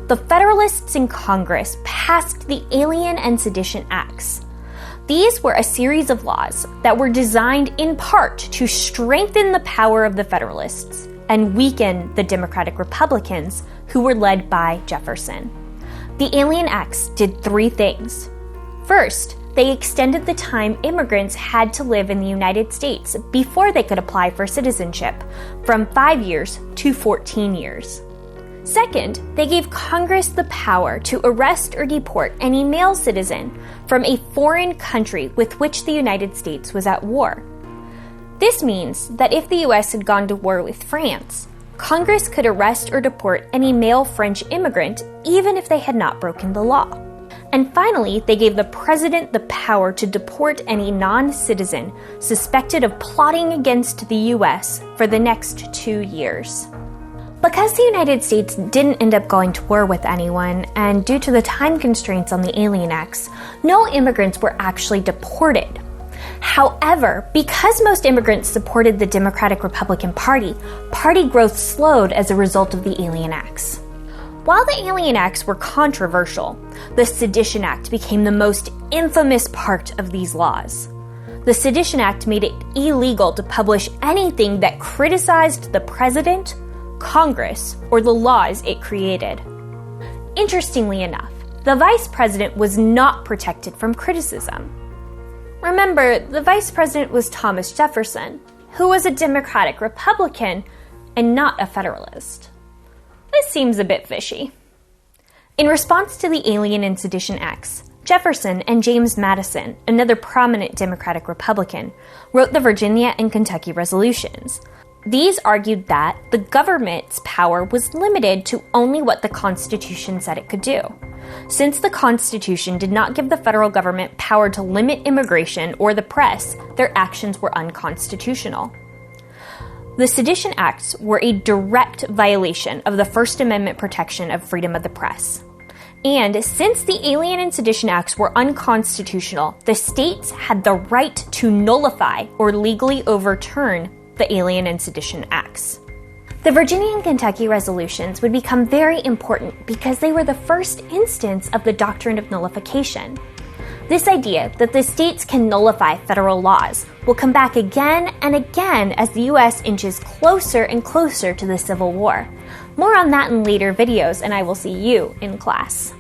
the Federalists in Congress passed the Alien and Sedition Acts. These were a series of laws that were designed in part to strengthen the power of the Federalists and weaken the Democratic Republicans who were led by Jefferson. The Alien Acts did three things. First, they extended the time immigrants had to live in the United States before they could apply for citizenship from 5 years to 14 years. Second, they gave Congress the power to arrest or deport any male citizen from a foreign country with which the United States was at war. This means that if the U.S. had gone to war with France, Congress could arrest or deport any male French immigrant even if they had not broken the law. And finally, they gave the president the power to deport any non-citizen suspected of plotting against the U.S. for the next 2 years. Because the United States didn't end up going to war with anyone, and due to the time constraints on the Alien Acts, no immigrants were actually deported. However, because most immigrants supported the Democratic-Republican Party, party growth slowed as a result of the Alien Acts. While the Alien Acts were controversial, the Sedition Act became the most infamous part of these laws. The Sedition Act made it illegal to publish anything that criticized the president, Congress, or the laws it created. Interestingly enough, the vice president was not protected from criticism. Remember, the vice president was Thomas Jefferson, who was a Democratic Republican and not a Federalist. This seems a bit fishy. In response to the Alien and Sedition Acts, Jefferson and James Madison, another prominent Democratic Republican, wrote the Virginia and Kentucky resolutions. These argued that the government's power was limited to only what the Constitution said it could do. Since the Constitution did not give the federal government power to limit immigration or the press, their actions were unconstitutional. The Sedition Acts were a direct violation of the First Amendment protection of freedom of the press. And since the Alien and Sedition Acts were unconstitutional, the states had the right to nullify or legally overturn the Alien and Sedition Acts. The Virginia and Kentucky resolutions would become very important because they were the first instance of the doctrine of nullification. This idea that the states can nullify federal laws will come back again and again as the U.S. inches closer and closer to the Civil War. More on that in later videos, and I will see you in class.